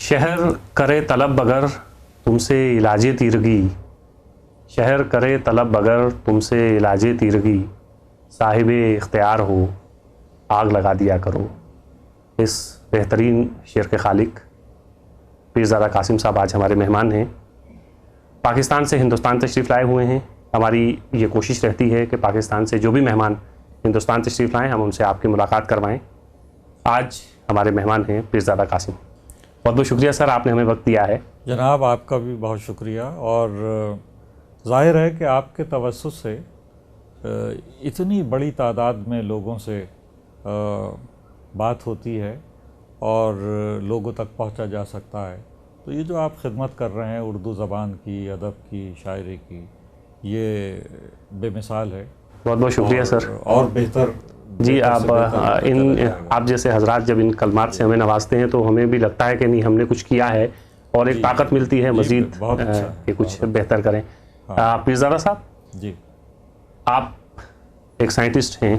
شہر کرے طلب اگر تم سے علاج تیرگی، شہر کرے طلب اگر تم سے علاج تیرگی، صاحب اختیار ہو آگ لگا دیا کرو۔ اس بہترین شعر کے خالق پیرزادہ قاسم صاحب آج ہمارے مہمان ہیں۔ پاکستان سے ہندوستان تشریف لائے ہوئے ہیں۔ ہماری یہ کوشش رہتی ہے کہ پاکستان سے جو بھی مہمان ہندوستان تشریف لائیں ہم ان سے آپ کی ملاقات کروائیں۔ آج ہمارے مہمان ہیں پیرزادہ قاسم۔ بہت بہت شکریہ سر، آپ نے ہمیں وقت دیا ہے۔ جناب آپ کا بھی بہت شکریہ، اور ظاہر ہے کہ آپ کے توسط سے اتنی بڑی تعداد میں لوگوں سے بات ہوتی ہے اور لوگوں تک پہنچا جا سکتا ہے، تو یہ جو آپ خدمت کر رہے ہیں اردو زبان کی، ادب کی، شاعری کی، یہ بے مثال ہے۔ بہت بہت شکریہ سر۔ اور بہتر جی، آپ جیسے حضرات جب ان کلمات سے ہمیں نوازتے ہیں تو ہمیں بھی لگتا ہے کہ نہیں، ہم نے کچھ کیا ہے اور ایک طاقت ملتی ہے مزید کہ کچھ بہتر کریں۔ پیرزادہ صاحب جی، آپ ایک سائنٹسٹ ہیں۔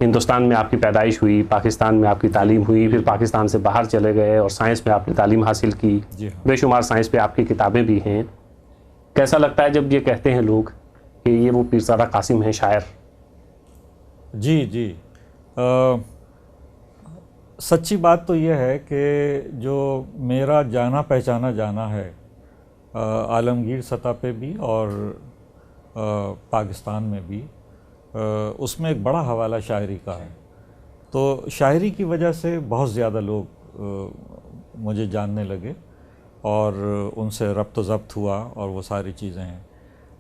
ہندوستان میں آپ کی پیدائش ہوئی، پاکستان میں آپ کی تعلیم ہوئی، پھر پاکستان سے باہر چلے گئے اور سائنس میں آپ نے تعلیم حاصل کی۔ بے شمار سائنس پہ آپ کی کتابیں بھی ہیں۔ کیسا لگتا ہے جب یہ کہتے ہیں لوگ کہ یہ وہ پیرزادہ قاسم ہیں شاعر؟ جی، سچی بات تو یہ ہے کہ جو میرا جانا پہچانا جانا ہے عالمگیر سطح پہ بھی اور پاکستان میں بھی، اس میں ایک بڑا حوالہ شاعری کا ہے۔ تو شاعری کی وجہ سے بہت زیادہ لوگ مجھے جاننے لگے اور ان سے ربط و ضبط ہوا اور وہ ساری چیزیں ہیں۔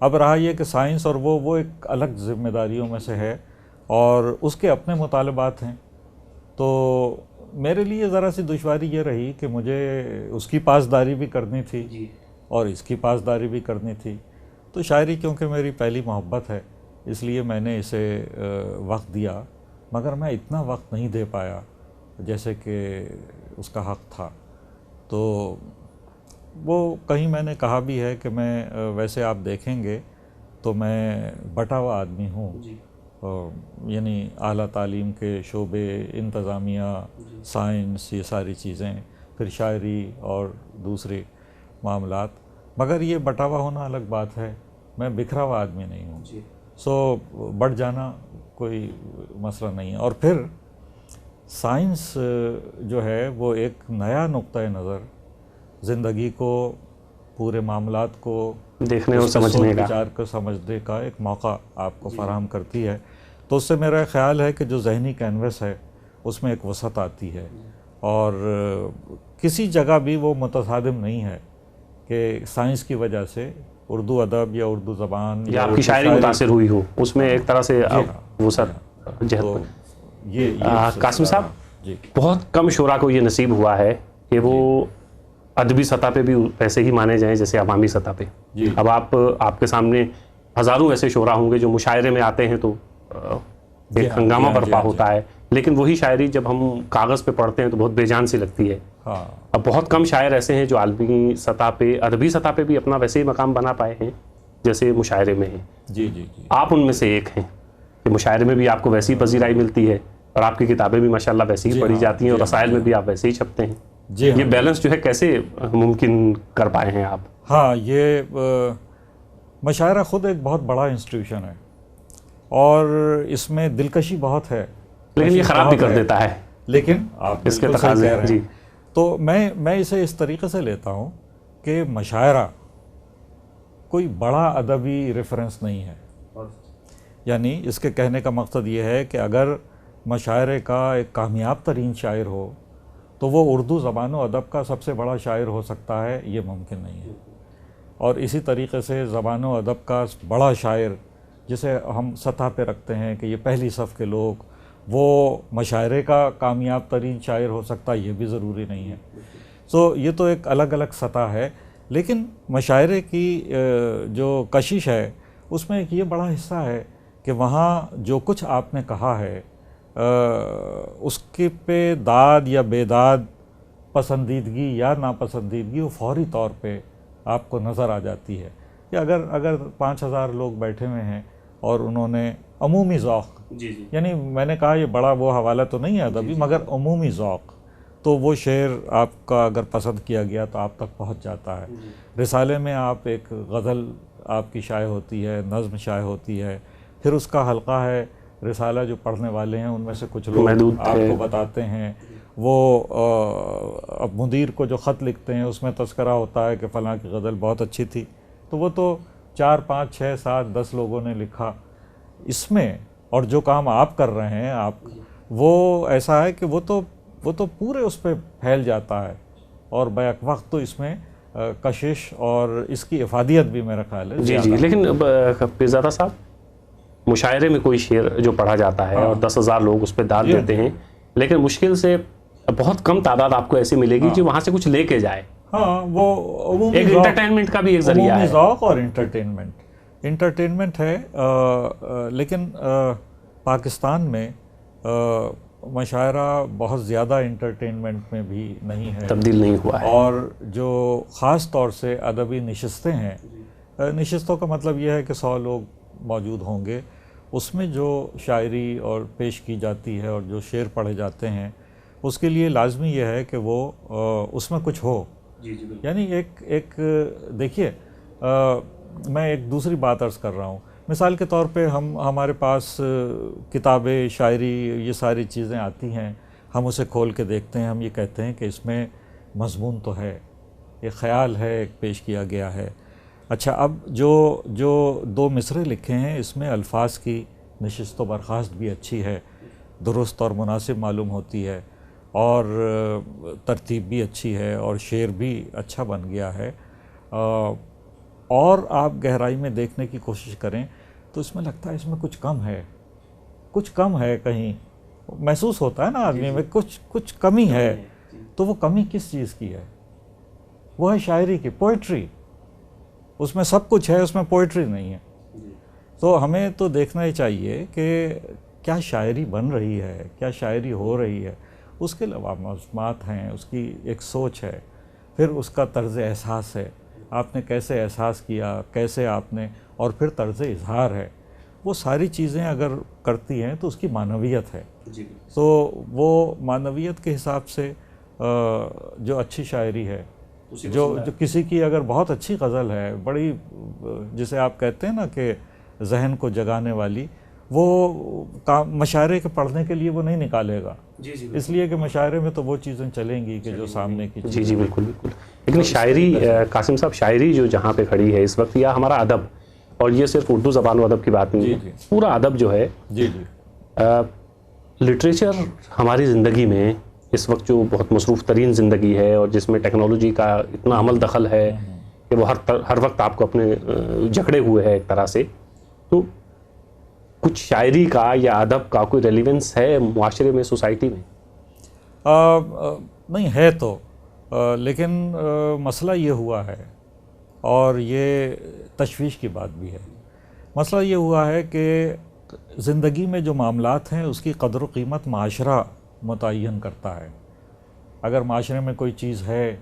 اب رہا یہ کہ سائنس اور وہ ایک الگ ذمہ داریوں میں سے ہے اور اس کے اپنے مطالبات ہیں۔ تو میرے لیے ذرا سی دشواری یہ رہی کہ مجھے اس کی پاسداری بھی کرنی تھی اور اس کی پاسداری بھی کرنی تھی۔ تو شاعری کیونکہ میری پہلی محبت ہے اس لیے میں نے اسے وقت دیا، مگر میں اتنا وقت نہیں دے پایا جیسے کہ اس کا حق تھا۔ تو وہ کہیں میں نے کہا بھی ہے کہ میں ویسے آپ دیکھیں گے تو میں بٹا ہوا آدمی ہوں، یعنی اعلیٰ تعلیم کے شعبے، انتظامیہ، سائنس، یہ ساری چیزیں، پھر شاعری اور دوسرے معاملات، مگر یہ بٹا ہوا ہونا الگ بات ہے۔ میں بکھرا ہوا آدمی نہیں ہوں، سو بڑھ جانا کوئی مسئلہ نہیں ہے۔ اور پھر سائنس جو ہے وہ ایک نیا نقطۂ نظر زندگی کو، پورے معاملات کو دیکھنے اور سمجھنے کا، وچار کو سمجھنے کا ایک موقع آپ کو فراہم کرتی ہے۔ تو اس سے میرا خیال ہے کہ جو ذہنی کینوس ہے اس میں ایک وسعت آتی ہے، اور کسی جگہ بھی وہ متصادم نہیں ہے کہ سائنس کی وجہ سے اردو ادب یا اردو زبان یا آپ کی شاعری متاثر ہوئی ہو، اس میں ایک طرح سے وسعت جہت۔ قاسم صاحب، بہت کم شعراء کو یہ نصیب ہوا ہے کہ وہ ادبی سطح پہ بھی ایسے ہی مانے جائیں جیسے عوامی سطح پہ۔ اب آپ کے سامنے ہزاروں ایسے شعراء ہوں گے جو مشاعرے میں آتے ہیں تو ایک ہنگامہ برپا ہوتا ہے، لیکن وہی شاعری جب ہم کاغذ پہ پڑھتے ہیں تو بہت بے جان سی لگتی ہے۔ اب بہت کم شاعر ایسے ہیں جو عالمی سطح پہ، ادبی سطح پہ بھی اپنا ویسے ہی مقام بنا پائے ہیں جیسے مشاعرے میں ہیں۔ جی، آپ ان میں سے ایک ہیں کہ مشاعرے میں بھی آپ کو ویسی پذیرائی ملتی ہے اور آپ کی کتابیں بھی ماشاءاللہ ویسی ہی پڑھی جاتی ہیں اور رسائل میں بھی آپ ویسے ہی چھپتے ہیں۔ یہ بیلنس جو ہے کیسے ممکن کر پائے ہیں آپ؟ ہاں، یہ مشاعرہ خود ایک بہت بڑا انسٹیٹیوشن ہے اور اس میں دلکشی بہت ہے، لیکن یہ خراب بھی کر دیتا ہے، لیکن آپ اس کے تقاضے ہیں۔ جی، تو میں اسے اس طریقے سے لیتا ہوں کہ مشاعرہ کوئی بڑا ادبی ریفرنس نہیں ہے، یعنی اس کے کہنے کا مقصد یہ ہے کہ اگر مشاعرے کا ایک کامیاب ترین شاعر ہو تو وہ اردو زبان و ادب کا سب سے بڑا شاعر ہو سکتا ہے، یہ ممکن نہیں ہے۔ اور اسی طریقے سے زبان و ادب کا بڑا شاعر جسے ہم سطح پہ رکھتے ہیں کہ یہ پہلی صف کے لوگ، وہ مشاعرے کا کامیاب ترین شاعر ہو سکتا ہے، یہ بھی ضروری نہیں ہے۔ سو یہ تو ایک الگ الگ سطح ہے، لیکن مشاعرے کی جو کشش ہے اس میں ایک یہ بڑا حصہ ہے کہ وہاں جو کچھ آپ نے کہا ہے اس کے پہ داد یا بے داد، پسندیدگی یا ناپسندیدگی وہ فوری طور پہ آپ کو نظر آ جاتی ہے۔ یا اگر 5000 لوگ بیٹھے ہوئے ہیں اور انہوں نے عمومی ذوق، یعنی میں نے کہا یہ بڑا وہ حوالہ تو نہیں ہے ادبی، مگر عمومی ذوق، تو وہ شعر آپ کا اگر پسند کیا گیا تو آپ تک پہنچ جاتا ہے. رسالے میں آپ ایک غزل آپ کی شائع ہوتی ہے, نظم شائع ہوتی ہے, پھر اس کا حلقہ ہے. رسالہ جو پڑھنے والے ہیں ان میں سے کچھ لوگ آپ کو بتاتے ہیں, وہ اب مدیر کو جو خط لکھتے ہیں اس میں تذکرہ ہوتا ہے کہ فلاں کی غزل بہت اچھی تھی, تو وہ تو 4 5 6 7 10 لوگوں نے لکھا. اس میں اور جو کام آپ کر رہے ہیں آپ, وہ ایسا ہے کہ وہ تو پورے اس پہ پھیل جاتا ہے, اور بیک وقت تو اس میں کشش اور اس کی افادیت بھی میرا خیال ہے. جی جی, لیکن پیرزادہ صاحب مشاعرے میں کوئی شعر جو پڑھا جاتا ہے اور 10,000 لوگ اس پہ داد دیتے ہیں, لیکن مشکل سے بہت کم تعداد آپ کو ایسی ملے گی جو وہاں سے کچھ لے کے جائے. ہاں, وہ ایک انٹرٹینمنٹ کا بھی ایک ذریعہ ہے, ذوق اور انٹرٹینمنٹ ہے. لیکن پاکستان میں مشاعرہ بہت زیادہ انٹرٹینمنٹ میں بھی نہیں ہے, تبدیل نہیں ہوا ہے. اور جو خاص طور سے ادبی نشستیں ہیں, نشستوں کا مطلب یہ ہے کہ 100 لوگ موجود ہوں گے, اس میں جو شاعری اور پیش کی جاتی ہے اور جو شعر پڑھے جاتے ہیں, اس کے لیے لازمی یہ ہے کہ وہ اس میں کچھ ہو. یعنی ایک دیکھیے, میں ایک دوسری بات عرض کر رہا ہوں. مثال کے طور پہ ہمارے پاس کتابیں, شاعری, یہ ساری چیزیں آتی ہیں, ہم اسے کھول کے دیکھتے ہیں, ہم یہ کہتے ہیں کہ اس میں مضمون تو ہے, ایک خیال ہے, ایک پیش کیا گیا ہے. اچھا, اب جو 2 مصرے لکھے ہیں اس میں الفاظ کی نشست و برخاست بھی اچھی ہے, درست اور مناسب معلوم ہوتی ہے, اور ترتیب بھی اچھی ہے, اور شعر بھی اچھا بن گیا ہے. اور آپ گہرائی میں دیکھنے کی کوشش کریں تو اس میں لگتا ہے اس میں کچھ کم ہے, کہیں محسوس ہوتا ہے نا آدمی میں کچھ کمی ہے. تو وہ کمی کس چیز کی ہے؟ وہ ہے شاعری کی, پوئٹری. اس میں سب کچھ ہے, اس میں پوئٹری نہیں ہے. تو ہمیں تو دیکھنا ہی چاہیے کہ کیا شاعری بن رہی ہے, کیا شاعری ہو رہی ہے. اس کے علاوہ موضوعات ہیں, اس کی ایک سوچ ہے, پھر اس کا طرز احساس ہے, آپ نے کیسے احساس کیا, کیسے آپ نے, اور پھر طرز اظہار ہے. وہ ساری چیزیں اگر کرتی ہیں تو اس کی معنویت ہے. تو وہ معنویت کے حساب سے جو اچھی شاعری ہے, جو کسی کی اگر بہت اچھی غزل ہے, بڑی, جسے آپ کہتے ہیں نا کہ ذہن کو جگانے والی, وہ مشاعرے کے پڑھنے کے لیے وہ نہیں نکالے گا, اس لیے کہ مشاعرے میں تو وہ چیزیں چلیں گی کہ جو سامنے کی. جی بالکل. لیکن شاعری, قاسم صاحب, شاعری جو جہاں پہ کھڑی ہے اس وقت, یا ہمارا ادب, اور یہ صرف اردو زبان و ادب کی بات نہیں ہے, پورا ادب جو ہے, لٹریچر ہماری زندگی میں اس وقت جو بہت مصروف ترین زندگی ہے, اور جس میں ٹیکنالوجی کا اتنا عمل دخل ہے کہ وہ ہر وقت آپ کو اپنے جکڑے ہوئے ہے ایک طرح سے, تو کچھ شاعری کا یا ادب کا کوئی ریلیونس ہے معاشرے میں, سوسائٹی میں؟ نہیں ہے تو, لیکن مسئلہ یہ ہوا ہے, اور یہ تشویش کی بات بھی ہے. مسئلہ یہ ہوا ہے کہ زندگی میں جو معاملات ہیں اس کی قدر و قیمت معاشرہ متعین کرتا ہے. اگر معاشرے میں کوئی چیز ہے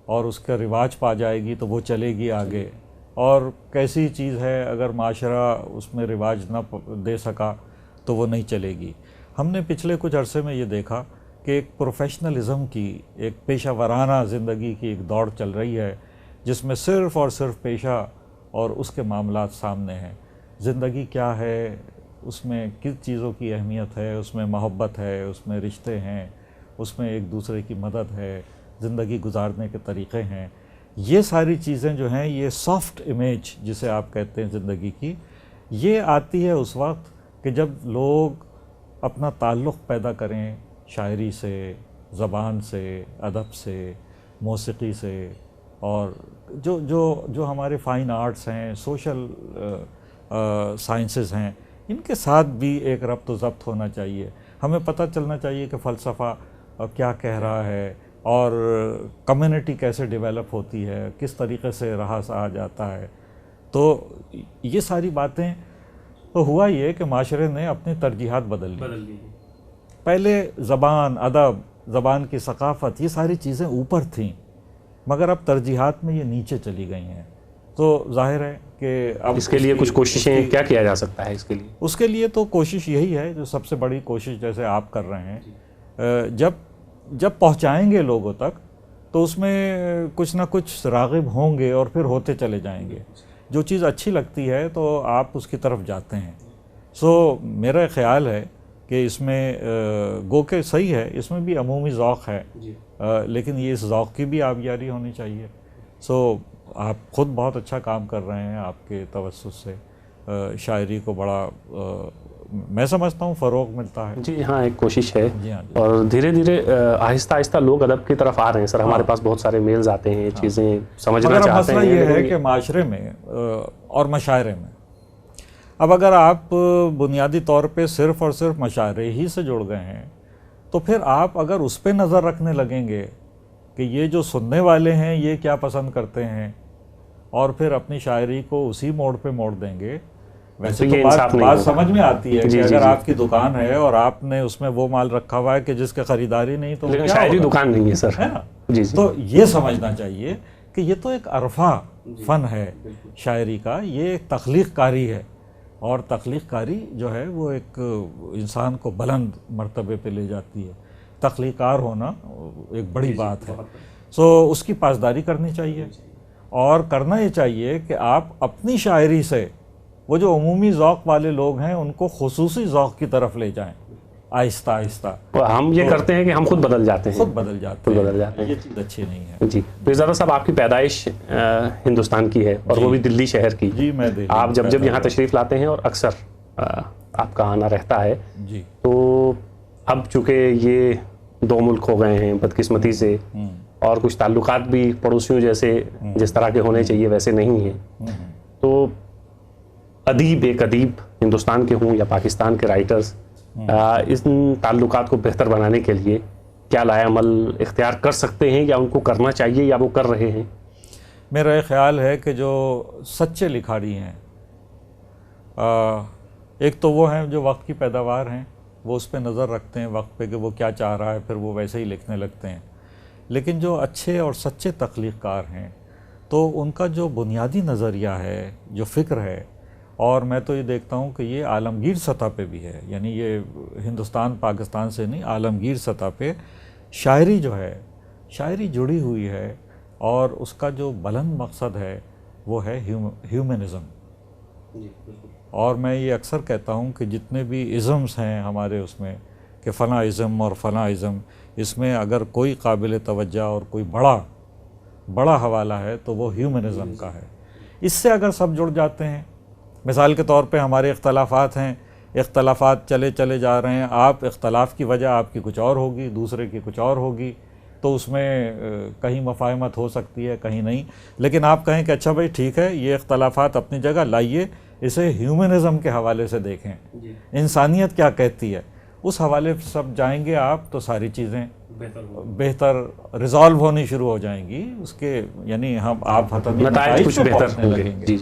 اور اس کا رواج پا جائے گی تو وہ چلے گی آگے, اور کیسی چیز ہے اگر معاشرہ اس میں رواج نہ دے سکا تو وہ نہیں چلے گی. ہم نے پچھلے کچھ عرصے میں یہ دیکھا کہ ایک پروفیشنلزم کی, ایک پیشہ ورانہ زندگی کی ایک دوڑ چل رہی ہے, جس میں صرف اور صرف پیشہ اور اس کے معاملات سامنے ہیں. زندگی کیا ہے, اس میں کس چیزوں کی اہمیت ہے, اس میں محبت ہے, اس میں رشتے ہیں, اس میں ایک دوسرے کی مدد ہے, زندگی گزارنے کے طریقے ہیں. یہ ساری چیزیں جو ہیں, یہ سافٹ امیج جسے آپ کہتے ہیں زندگی کی, یہ آتی ہے اس وقت کہ جب لوگ اپنا تعلق پیدا کریں شاعری سے, زبان سے, ادب سے, موسیقی سے, اور جو ہمارے فائن آرٹس ہیں, سوشل سائنسز ہیں, ان کے ساتھ بھی ایک ربط و ضبط ہونا چاہیے. ہمیں پتہ چلنا چاہیے کہ فلسفہ کیا کہہ رہا ہے, اور کمیونٹی کیسے ڈیولپ ہوتی ہے, کس طریقے سے رہا سہا جاتا ہے. تو یہ ساری باتیں, تو ہوا یہ کہ معاشرے نے اپنی ترجیحات بدل لی. پہلے زبان, ادب, زبان کی ثقافت, یہ ساری چیزیں اوپر تھیں, مگر اب ترجیحات میں یہ نیچے چلی گئی ہیں. تو ظاہر ہے کہ اب اس کے لیے کچھ کوششیں, کیا کیا جا سکتا ہے اس کے لیے؟ اس کے لیے تو کوشش یہی ہے, جو سب سے بڑی کوشش جیسے آپ کر رہے ہیں, جب پہنچائیں گے لوگوں تک تو اس میں کچھ نہ کچھ راغب ہوں گے اور پھر ہوتے چلے جائیں گے. جو چیز اچھی لگتی ہے تو آپ اس کی طرف جاتے ہیں. سو میرا خیال ہے کہ اس میں گو کہ صحیح ہے، اس میں بھی عمومی ذوق ہے، لیکن یہ اس ذوق کی بھی آبیاری ہونی چاہیے. سو آپ خود بہت اچھا کام کر رہے ہیں، آپ کے توسط سے شاعری کو بڑا میں سمجھتا ہوں فروغ ملتا ہے. جی ہاں، ایک کوشش ہے. جی ہاں. اور دھیرے دھیرے آہستہ آہستہ لوگ ادب کی طرف آ رہے ہیں سر. ہمارے پاس بہت سارے میلز آتے ہیں، چیزیں سمجھنا چاہتے مسئلہ ہیں. یہ ہے کہ معاشرے میں اور مشاعرے میں اب اگر آپ بنیادی طور پہ صرف اور صرف مشاعرے ہی سے جڑ گئے ہیں تو پھر آپ اگر اس پہ نظر رکھنے لگیں گے کہ یہ جو سننے والے ہیں یہ کیا پسند کرتے ہیں اور پھر اپنی شاعری کو اسی موڑ پہ موڑ دیں گے، ویسے تو بات سمجھ میں آتی ہے کہ اگر آپ کی دکان ہے اور آپ نے اس میں وہ مال رکھا ہوا ہے کہ جس کے خریداری نہیں تو لیکن شاعری دکان نہیں ہے سر. جی تو یہ سمجھنا چاہیے کہ یہ تو ایک عرفہ فن ہے شاعری کا، یہ ایک تخلیق کاری ہے، اور تخلیق کاری جو ہے وہ ایک انسان کو بلند مرتبے پہ لے جاتی ہے. تخلیق کار ہونا ایک بڑی بات ہے. سو اس کی پاسداری کرنی چاہیے، اور کرنا یہ چاہیے کہ آپ اپنی شاعری سے وہ جو عمومی ذوق والے لوگ ہیں ان کو خصوصی ذوق کی طرف لے جائیں آہستہ آہستہ. ہم یہ کرتے ہیں کہ ہم خود بدل جاتے ہیں. خود بدل جاتے ہیں. یہ چیز اچھی نہیں ہے. جی پیرزادہ صاحب، آپ کی پیدائش ہندوستان کی ہے اور وہ بھی دلی شہر کی. جی میں آپ جب یہاں تشریف لاتے ہیں اور اکثر آپ کا آنا رہتا ہے، جی تو اب چونکہ یہ دو ملک ہو گئے ہیں بدقسمتی سے، اور کچھ تعلقات بھی پڑوسیوں جیسے جس طرح کے ہونے چاہیے ویسے نہیں ہیں، تو ادیب ایک ادیب ہندوستان کے ہوں یا پاکستان کے رائٹرز ان تعلقات کو بہتر بنانے کے لیے کیا لائے عمل اختیار کر سکتے ہیں، یا ان کو کرنا چاہیے، یا وہ کر رہے ہیں؟ میرا یہ خیال ہے کہ جو سچے لکھاڑی ہیں، ایک تو وہ ہیں جو وقت کی پیداوار ہیں، وہ اس پہ نظر رکھتے ہیں وقت پہ کہ وہ کیا چاہ رہا ہے، پھر وہ ویسے ہی لکھنے لگتے ہیں. لیکن جو اچھے اور سچے تخلیق کار ہیں تو ان کا جو بنیادی نظریہ ہے، جو فکر ہے، اور میں تو یہ دیکھتا ہوں کہ یہ عالمگیر سطح پہ بھی ہے، یعنی یہ ہندوستان پاکستان سے نہیں، عالمگیر سطح پہ شاعری جو ہے، شاعری جڑی ہوئی ہے، اور اس کا جو بلند مقصد ہے وہ ہے ہیومنزم. اور میں یہ اکثر کہتا ہوں کہ جتنے بھی ازمز ہیں ہمارے اس میں کہ فلاں ازم اور فلاں ازم، اس میں اگر کوئی قابل توجہ اور کوئی بڑا حوالہ ہے تو وہ ہیومنزم کا ہے. اس سے اگر سب جڑ جاتے ہیں، مثال کے طور پہ ہمارے اختلافات ہیں، اختلافات چلے جا رہے ہیں، آپ اختلاف کی وجہ آپ کی کچھ اور ہوگی، دوسرے کی کچھ اور ہوگی، تو اس میں کہیں مفاہمت ہو سکتی ہے کہیں نہیں. لیکن آپ کہیں کہ اچھا بھائی ٹھیک ہے، یہ اختلافات اپنی جگہ لائیے، اسے ہیومنزم کے حوالے سے دیکھیں، انسانیت کیا کہتی ہے، اس حوالے سے سب جائیں گے آپ تو ساری چیزیں بہتر ریزالو ہونی شروع ہو جائیں گی. اس کے یعنی آپ حتمی نتائج کچھ بہتر لگیں گے.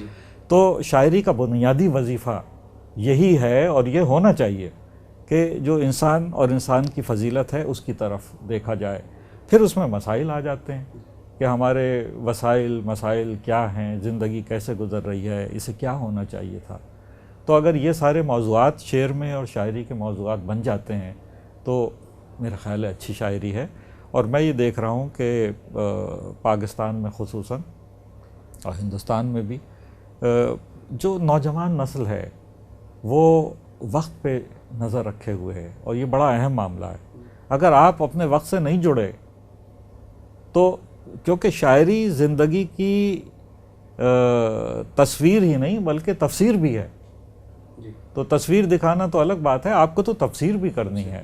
تو شاعری کا بنیادی وظیفہ یہی ہے، اور یہ ہونا چاہیے کہ جو انسان اور انسان کی فضیلت ہے اس کی طرف دیکھا جائے. پھر اس میں مسائل آ جاتے ہیں کہ ہمارے مسائل کیا ہیں، زندگی کیسے گزر رہی ہے، اسے کیا ہونا چاہیے تھا. تو اگر یہ سارے موضوعات شعر میں اور شاعری کے موضوعات بن جاتے ہیں تو میرا خیال ہے اچھی شاعری ہے. اور میں یہ دیکھ رہا ہوں کہ پاکستان میں خصوصاً اور ہندوستان میں بھی جو نوجوان نسل ہے وہ وقت پہ نظر رکھے ہوئے ہے، اور یہ بڑا اہم معاملہ ہے. اگر آپ اپنے وقت سے نہیں جڑے تو، کیونکہ شاعری زندگی کی تصویر ہی نہیں بلکہ تفسیر بھی ہے. تو تصویر دکھانا تو الگ بات ہے، آپ کو تو تفسیر بھی کرنی ہے.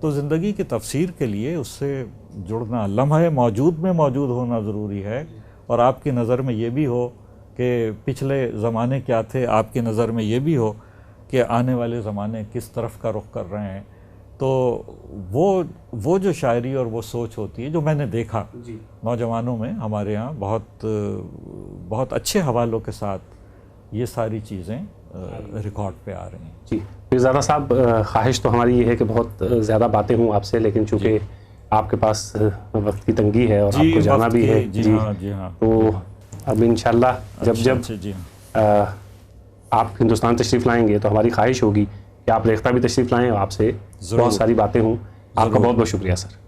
تو زندگی کی تفسیر کے لیے اس سے جڑنا، لمحے موجود میں موجود ہونا ضروری ہے. اور آپ کی نظر میں یہ بھی ہو کہ پچھلے زمانے کیا تھے، آپ کی نظر میں یہ بھی ہو کہ آنے والے زمانے کس طرف کا رخ کر رہے ہیں. تو وہ جو شاعری اور وہ سوچ ہوتی ہے جو میں نے دیکھا نوجوانوں میں ہمارے ہاں بہت اچھے حوالوں کے ساتھ یہ ساری چیزیں ریکارڈ پہ آ رہی ہیں. جی پیرزادہ صاحب، خواہش تو ہماری یہ ہے کہ بہت زیادہ باتیں ہوں آپ سے، لیکن چونکہ آپ کے پاس وقت کی تنگی ہے اور آپ کو جانا بھی ہے. جی ہاں. تو اب انشاءاللہ جب آپ ہندوستان تشریف لائیں گے تو ہماری خواہش ہوگی کہ آپ ریختہ بھی تشریف لائیں اور آپ سے بہت ساری باتیں ہوں. آپ کا بہت بہت شکریہ سر.